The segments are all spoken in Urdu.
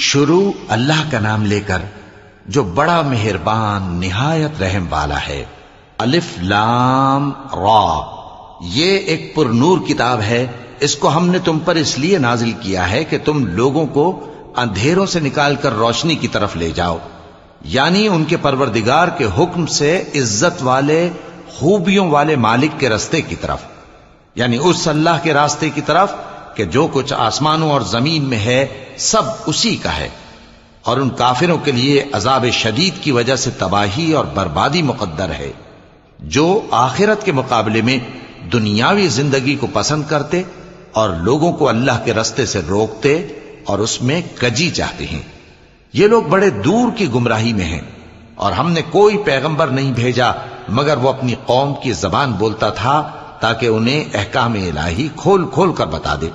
شروع اللہ کا نام لے کر جو بڑا مہربان نہایت رحم والا ہے۔ الف لام را، یہ ایک پر نور کتاب ہے، اس کو ہم نے تم پر اس لیے نازل کیا ہے کہ تم لوگوں کو اندھیروں سے نکال کر روشنی کی طرف لے جاؤ، یعنی ان کے پروردگار کے حکم سے عزت والے خوبیوں والے مالک کے راستے کی طرف، یعنی اس اللہ کے راستے کی طرف کہ جو کچھ آسمانوں اور زمین میں ہے سب اسی کا ہے۔ اور ان کافروں کے لیے عذاب شدید کی وجہ سے تباہی اور بربادی مقدر ہے، جو آخرت کے مقابلے میں دنیاوی زندگی کو پسند کرتے اور لوگوں کو اللہ کے راستے سے روکتے اور اس میں کجی چاہتے ہیں۔ یہ لوگ بڑے دور کی گمراہی میں ہیں، اور ہم نے کوئی پیغمبر نہیں بھیجا مگر وہ اپنی قوم کی زبان بولتا تھا تاکہ انہیں احکام الہی کھول کھول کر بتا دے۔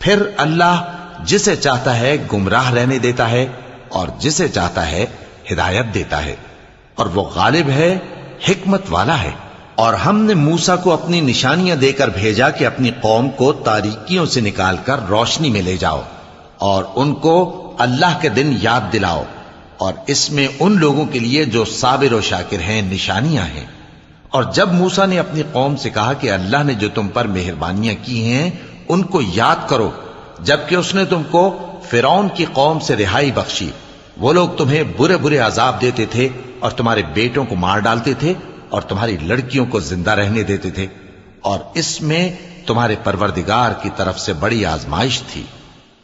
پھر اللہ جسے چاہتا ہے گمراہ رہنے دیتا ہے اور جسے چاہتا ہے ہدایت دیتا ہے، اور وہ غالب ہے، حکمت والا ہے۔ اور ہم نے موسیٰ کو اپنی نشانیاں دے کر بھیجا کہ اپنی قوم کو تاریکیوں سے نکال کر روشنی میں لے جاؤ اور ان کو اللہ کے دن یاد دلاؤ، اور اس میں ان لوگوں کے لیے جو صابر و شاکر ہیں نشانیاں ہیں۔ اور جب موسیٰ نے اپنی قوم سے کہا کہ اللہ نے جو تم پر مہربانیاں کی ہیں ان کو یاد کرو، جبکہ اس نے تم کو فرعون کی قوم سے رہائی بخشی، وہ لوگ تمہیں برے برے عذاب دیتے تھے اور تمہارے بیٹوں کو مار ڈالتے تھے اور تمہاری لڑکیوں کو زندہ رہنے دیتے تھے، اور اس میں تمہارے پروردگار کی طرف سے بڑی آزمائش تھی۔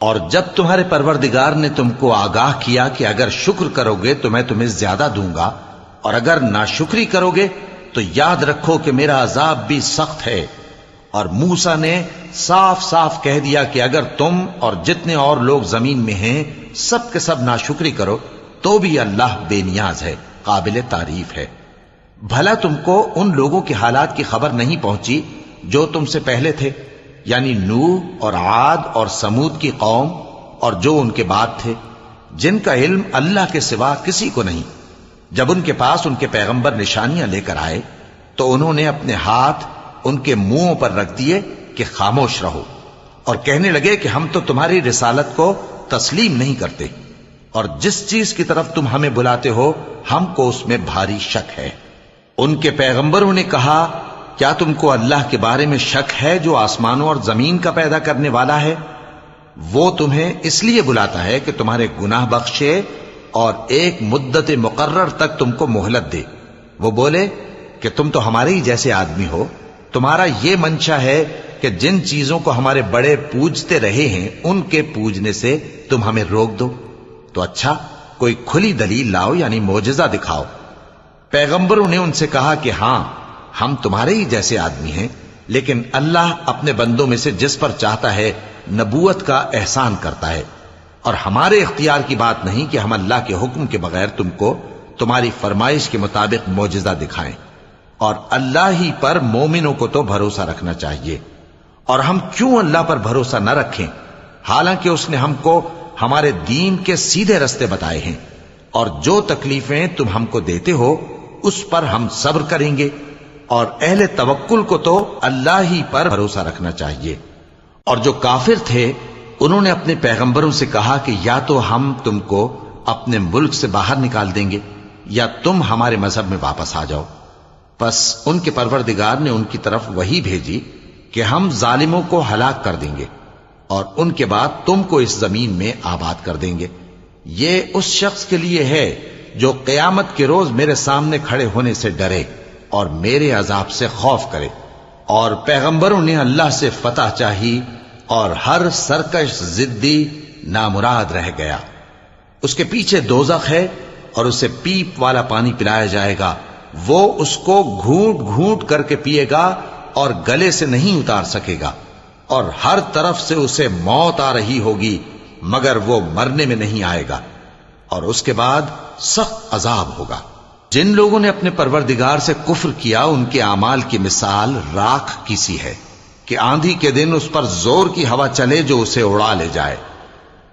اور جب تمہارے پروردگار نے تم کو آگاہ کیا کہ اگر شکر کرو گے تو میں تمہیں زیادہ دوں گا، اور اگر ناشکری کرو گے تو یاد رکھو کہ میرا عذاب بھی سخت ہے۔ اور موسیٰ نے صاف صاف کہہ دیا کہ اگر تم اور جتنے اور لوگ زمین میں ہیں سب کے سب ناشکری کرو تو بھی اللہ بے نیاز ہے، قابل تعریف ہے۔ بھلا تم کو ان لوگوں کے حالات کی خبر نہیں پہنچی جو تم سے پہلے تھے، یعنی نوح اور عاد اور سمود کی قوم اور جو ان کے بعد تھے، جن کا علم اللہ کے سوا کسی کو نہیں۔ جب ان کے پاس ان کے پیغمبر نشانیاں لے کر آئے تو انہوں نے اپنے ہاتھ ان کے منہوں پر رکھ دیے کہ خاموش رہو، اور کہنے لگے کہ ہم تو تمہاری رسالت کو تسلیم نہیں کرتے، اور جس چیز کی طرف تم ہمیں بلاتے ہو ہم کو اس میں بھاری شک ہے۔ ان کے پیغمبروں نے کہا کیا تم کو اللہ کے بارے میں شک ہے جو آسمانوں اور زمین کا پیدا کرنے والا ہے؟ وہ تمہیں اس لیے بلاتا ہے کہ تمہارے گناہ بخشے اور ایک مدت مقرر تک تم کو مہلت دے۔ وہ بولے کہ تم تو ہمارے ہی جیسے آدمی ہو، تمہارا یہ منشا ہے کہ جن چیزوں کو ہمارے بڑے پوجتے رہے ہیں ان کے پوجنے سے تم ہمیں روک دو، تو اچھا کوئی کھلی دلیل لاؤ، یعنی معجزہ دکھاؤ۔ پیغمبروں نے ان سے کہا کہ ہاں ہم تمہارے ہی جیسے آدمی ہیں، لیکن اللہ اپنے بندوں میں سے جس پر چاہتا ہے نبوت کا احسان کرتا ہے، اور ہمارے اختیار کی بات نہیں کہ ہم اللہ کے حکم کے بغیر تم کو تمہاری فرمائش کے مطابق معجزہ دکھائیں۔ اور اللہ ہی پر مومنوں کو تو بھروسہ رکھنا چاہیے، اور ہم کیوں اللہ پر بھروسہ نہ رکھیں حالانکہ اس نے ہم کو ہمارے دین کے سیدھے رستے بتائے ہیں، اور جو تکلیفیں تم ہم کو دیتے ہو اس پر ہم صبر کریں گے، اور اہل توکل کو تو اللہ ہی پر بھروسہ رکھنا چاہیے۔ اور جو کافر تھے انہوں نے اپنے پیغمبروں سے کہا کہ یا تو ہم تم کو اپنے ملک سے باہر نکال دیں گے یا تم ہمارے مذہب میں واپس آ جاؤ۔ پس ان کے پروردگار نے ان کی طرف وحی بھیجی کہ ہم ظالموں کو ہلاک کر دیں گے اور ان کے بعد تم کو اس زمین میں آباد کر دیں گے۔ یہ اس شخص کے لیے ہے جو قیامت کے روز میرے سامنے کھڑے ہونے سے ڈرے اور میرے عذاب سے خوف کرے۔ اور پیغمبروں نے اللہ سے فتح چاہی اور ہر سرکش ضدی نامراد رہ گیا۔ اس کے پیچھے دوزخ ہے اور اسے پیپ والا پانی پلایا جائے گا، وہ اس کو گھونٹ گھونٹ کر کے پیے گا اور گلے سے نہیں اتار سکے گا، اور ہر طرف سے اسے موت آ رہی ہوگی مگر وہ مرنے میں نہیں آئے گا، اور اس کے بعد سخت عذاب ہوگا۔ جن لوگوں نے اپنے پروردگار سے کفر کیا ان کے اعمال کی مثال راکھ کی سی ہے کہ آندھی کے دن اس پر زور کی ہوا چلے جو اسے اڑا لے جائے۔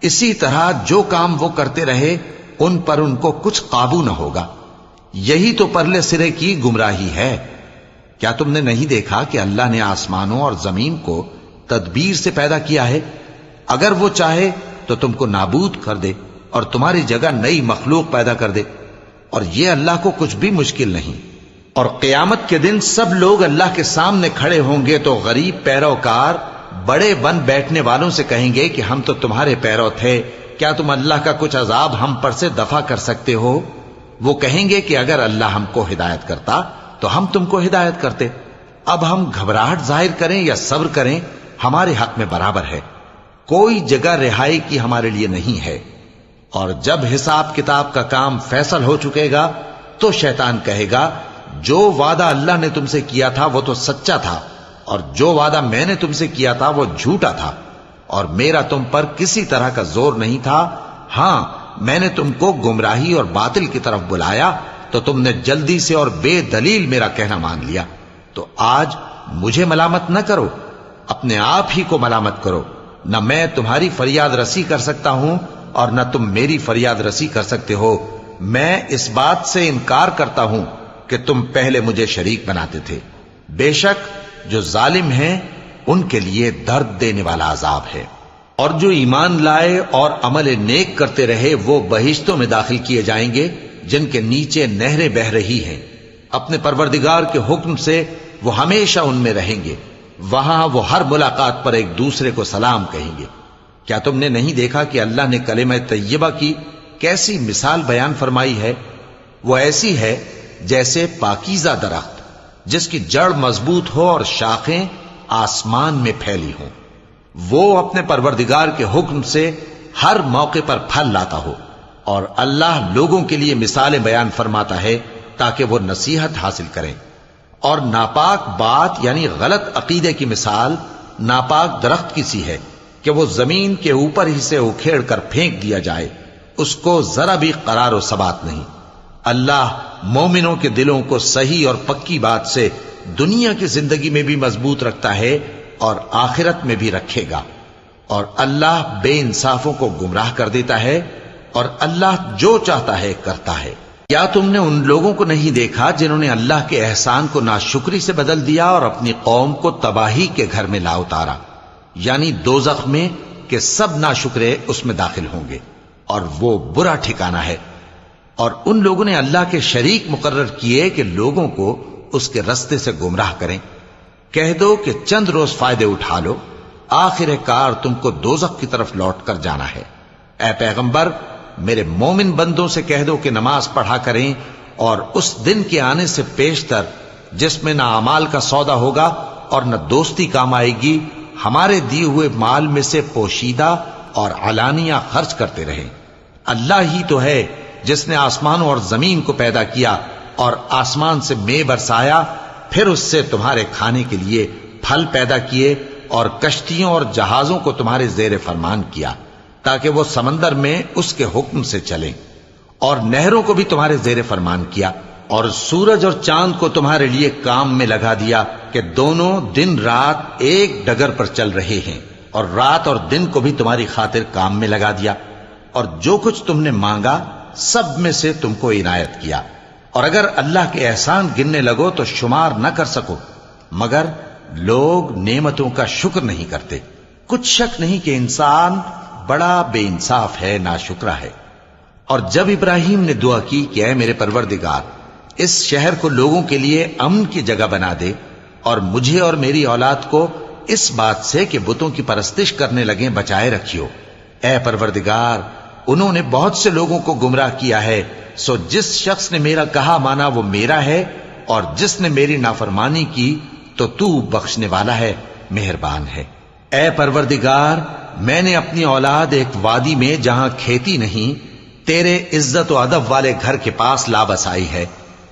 اسی طرح جو کام وہ کرتے رہے ان پر ان کو کچھ قابو نہ ہوگا۔ یہی تو پرلے سرے کی گمراہی ہے۔ کیا تم نے نہیں دیکھا کہ اللہ نے آسمانوں اور زمین کو تدبیر سے پیدا کیا ہے؟ اگر وہ چاہے تو تم کو نابود کر دے اور تمہاری جگہ نئی مخلوق پیدا کر دے، اور یہ اللہ کو کچھ بھی مشکل نہیں۔ اور قیامت کے دن سب لوگ اللہ کے سامنے کھڑے ہوں گے تو غریب پیروکار بڑے بن بیٹھنے والوں سے کہیں گے کہ ہم تو تمہارے پیرو تھے، کیا تم اللہ کا کچھ عذاب ہم پر سے دفع کر سکتے ہو؟ وہ کہیں گے کہ اگر اللہ ہم کو ہدایت کرتا تو ہم تم کو ہدایت کرتے۔ اب ہم گھبراہٹ ظاہر کریں یا صبر کریں ہمارے حق میں برابر ہے، کوئی جگہ رہائی کی ہمارے لیے نہیں ہے۔ اور جب حساب کتاب کا کام فیصل ہو چکے گا تو شیطان کہے گا جو وعدہ اللہ نے تم سے کیا تھا وہ تو سچا تھا، اور جو وعدہ میں نے تم سے کیا تھا وہ جھوٹا تھا، اور میرا تم پر کسی طرح کا زور نہیں تھا۔ ہاں، میں نے تم کو گمراہی اور باطل کی طرف بلایا تو تم نے جلدی سے اور بے دلیل میرا کہنا مان لیا، تو آج مجھے ملامت نہ کرو، اپنے آپ ہی کو ملامت کرو۔ نہ میں تمہاری فریاد رسی کر سکتا ہوں اور نہ تم میری فریاد رسی کر سکتے ہو۔ میں اس بات سے انکار کرتا ہوں کہ تم پہلے مجھے شریک بناتے تھے۔ بے شک جو ظالم ہیں ان کے لیے درد دینے والا عذاب ہے۔ اور جو ایمان لائے اور عمل نیک کرتے رہے وہ بہشتوں میں داخل کیے جائیں گے جن کے نیچے نہریں بہہ رہی ہیں۔ اپنے پروردگار کے حکم سے وہ ہمیشہ ان میں رہیں گے، وہاں وہ ہر ملاقات پر ایک دوسرے کو سلام کہیں گے۔ کیا تم نے نہیں دیکھا کہ اللہ نے کلمہ طیبہ کی کیسی مثال بیان فرمائی ہے؟ وہ ایسی ہے جیسے پاکیزہ درخت جس کی جڑ مضبوط ہو اور شاخیں آسمان میں پھیلی ہوں، وہ اپنے پروردگار کے حکم سے ہر موقع پر پھل لاتا ہو۔ اور اللہ لوگوں کے لیے مثالیں بیان فرماتا ہے تاکہ وہ نصیحت حاصل کریں۔ اور ناپاک بات یعنی غلط عقیدے کی مثال ناپاک درخت کی سی ہے کہ وہ زمین کے اوپر ہی سے اکھیڑ کر پھینک دیا جائے، اس کو ذرا بھی قرار و ثبات نہیں۔ اللہ مومنوں کے دلوں کو صحیح اور پکی بات سے دنیا کی زندگی میں بھی مضبوط رکھتا ہے اور آخرت میں بھی رکھے گا۔ اور اللہ بے انصافوں کو گمراہ کر دیتا ہے، اور اللہ جو چاہتا ہے کرتا ہے۔ کیا تم نے ان لوگوں کو نہیں دیکھا جنہوں نے اللہ کے احسان کو ناشکری سے بدل دیا اور اپنی قوم کو تباہی کے گھر میں لا اتارا، یعنی دوزخ میں، کہ سب ناشکرے اس میں داخل ہوں گے اور وہ برا ٹھکانہ ہے۔ اور ان لوگوں نے اللہ کے شریک مقرر کیے کہ لوگوں کو اس کے رستے سے گمراہ کریں۔ کہہ دو کہ چند روز فائدے اٹھا لو، آخر کار تم کو دوزخ کی طرف لوٹ کر جانا ہے۔ اے پیغمبر، میرے مومن بندوں سے کہہ دو کہ نماز پڑھا کریں، اور اس دن کے آنے سے پیشتر جس میں نہ اعمال کا سودا ہوگا اور نہ دوستی کام آئے گی، ہمارے دیے ہوئے مال میں سے پوشیدہ اور علانیہ خرچ کرتے رہیں۔ اللہ ہی تو ہے جس نے آسمانوں اور زمین کو پیدا کیا اور آسمان سے مے برسایا، پھر اس سے تمہارے کھانے کے لیے پھل پیدا کیے اور کشتیوں اور جہازوں کو تمہارے زیر فرمان کیا تاکہ وہ سمندر میں اس کے حکم سے چلیں، اور نہروں کو بھی تمہارے زیر فرمان کیا، اور سورج اور چاند کو تمہارے لیے کام میں لگا دیا کہ دونوں دن رات ایک ڈگر پر چل رہے ہیں، اور رات اور دن کو بھی تمہاری خاطر کام میں لگا دیا، اور جو کچھ تم نے مانگا سب میں سے تم کو عنایت کیا۔ اور اگر اللہ کے احسان گننے لگو تو شمار نہ کر سکو، مگر لوگ نعمتوں کا شکر نہیں کرتے۔ کچھ شک نہیں کہ انسان بڑا بے انصاف ہے، ناشکرا ہے۔ اور جب ابراہیم نے دعا کی کہ اے میرے پروردگار، اس شہر کو لوگوں کے لیے امن کی جگہ بنا دے، اور مجھے اور میری اولاد کو اس بات سے کہ بتوں کی پرستش کرنے لگیں بچائے رکھیو۔ اے پروردگار، انہوں نے بہت سے لوگوں کو گمراہ کیا ہے، سو جس شخص نے میرا کہا مانا وہ میرا ہے، اور جس نے میری نافرمانی کی تو تو بخشنے والا ہے، مہربان ہے۔ اے پروردگار، میں نے اپنی اولاد ایک وادی میں جہاں کھیتی نہیں، تیرے عزت و ادب والے گھر کے پاس لا بسائی ہے۔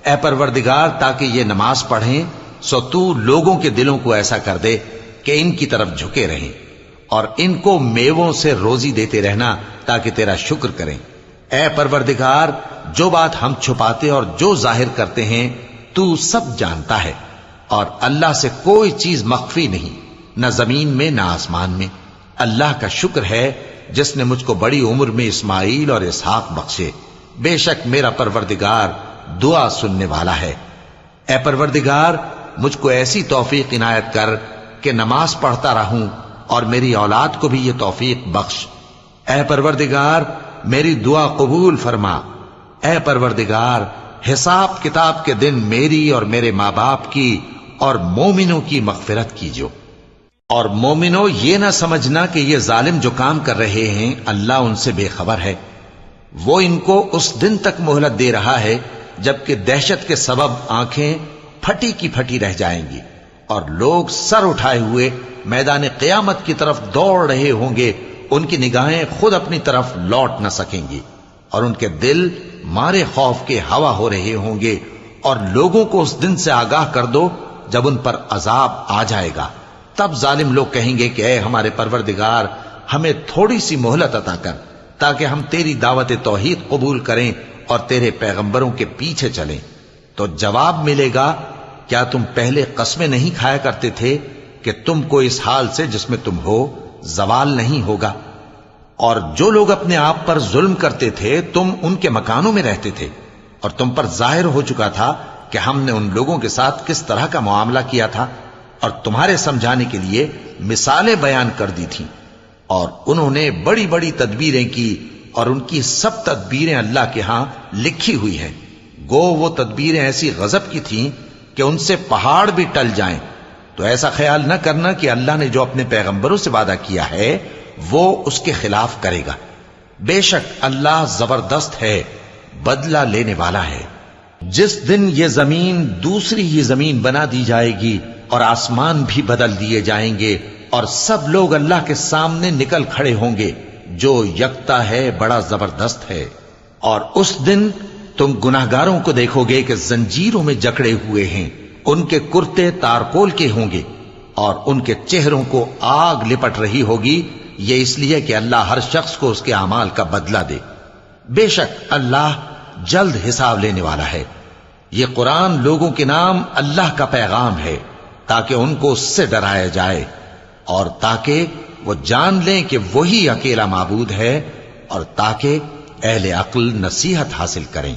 اے پروردگار، تاکہ یہ نماز پڑھیں، سو تو لوگوں کے دلوں کو ایسا کر دے کہ ان کی طرف جھکے رہیں، اور ان کو میووں سے روزی دیتے رہنا تاکہ تیرا شکر کریں۔ اے پروردگار، جو بات ہم چھپاتے اور جو ظاہر کرتے ہیں تو سب جانتا ہے، اور اللہ سے کوئی چیز مخفی نہیں، نہ زمین میں نہ آسمان میں۔ اللہ کا شکر ہے جس نے مجھ کو بڑی عمر میں اسماعیل اور اسحاق بخشے، بے شک میرا پروردگار دعا سننے والا ہے۔ اے پروردگار، مجھ کو ایسی توفیق عنایت کر کہ نماز پڑھتا رہوں، اور میری اولاد کو بھی یہ توفیق بخش۔ اے پروردگار میری دعا قبول فرما، اے پروردگار حساب کتاب کے دن میری اور میرے ماں باپ کی اور مومنوں کی مغفرت کیجو۔ اور مومنوں یہ نہ سمجھنا کہ یہ ظالم جو کام کر رہے ہیں اللہ ان سے بے خبر ہے، وہ ان کو اس دن تک مہلت دے رہا ہے جبکہ دہشت کے سبب آنکھیں پھٹی کی پھٹی رہ جائیں گی اور لوگ سر اٹھائے ہوئے میدان قیامت کی طرف دوڑ رہے ہوں گے، ان کی نگاہیں خود اپنی طرف لوٹ نہ سکیں گی اور ان کے دل مارے خوف کے ہوا ہو رہے ہوں گے۔ اور لوگوں کو اس دن سے آگاہ کر دو جب ان پر عذاب آ جائے گا، تب ظالم لوگ کہیں گے کہ اے ہمارے پروردگار ہمیں تھوڑی سی مہلت عطا کر تاکہ ہم تیری دعوت توحید قبول کریں اور تیرے پیغمبروں کے پیچھے چلیں۔ تو جواب ملے گا کیا تم پہلے قسمیں نہیں کھایا کرتے تھے کہ تم کو اس حال سے جس میں تم ہو زوال نہیں ہوگا؟ اور جو لوگ اپنے آپ پر ظلم کرتے تھے تم ان کے مکانوں میں رہتے تھے اور تم پر ظاہر ہو چکا تھا کہ ہم نے ان لوگوں کے ساتھ کس طرح کا معاملہ کیا تھا، اور تمہارے سمجھانے کے لیے مثالیں بیان کر دی تھیں۔ اور انہوں نے بڑی بڑی تدبیریں کی اور ان کی سب تدبیریں اللہ کے ہاں لکھی ہوئی ہیں، گو وہ تدبیریں ایسی غضب کی تھیں کہ ان سے پہاڑ بھی ٹل جائیں۔ تو ایسا خیال نہ کرنا کہ اللہ نے جو اپنے پیغمبروں سے وعدہ کیا ہے وہ اس کے خلاف کرے گا، بے شک اللہ زبردست ہے، بدلہ لینے والا ہے۔ جس دن یہ زمین دوسری ہی زمین بنا دی جائے گی اور آسمان بھی بدل دیے جائیں گے اور سب لوگ اللہ کے سامنے نکل کھڑے ہوں گے جو یکتا ہے، بڑا زبردست ہے۔ اور اس دن تم گناہگاروں کو دیکھو گے کہ زنجیروں میں جکڑے ہوئے ہیں، ان کے کرتے تارکول کے ہوں گے اور ان کے چہروں کو آگ لپٹ رہی ہوگی، یہ اس لیے کہ اللہ ہر شخص کو اس کے اعمال کا بدلہ دے۔ بے شک اللہ جلد حساب لینے والا ہے۔ یہ قرآن لوگوں کے نام اللہ کا پیغام ہے تاکہ ان کو اس سے ڈرایا جائے اور تاکہ وہ جان لیں کہ وہی اکیلا معبود ہے اور تاکہ اہل عقل نصیحت حاصل کریں۔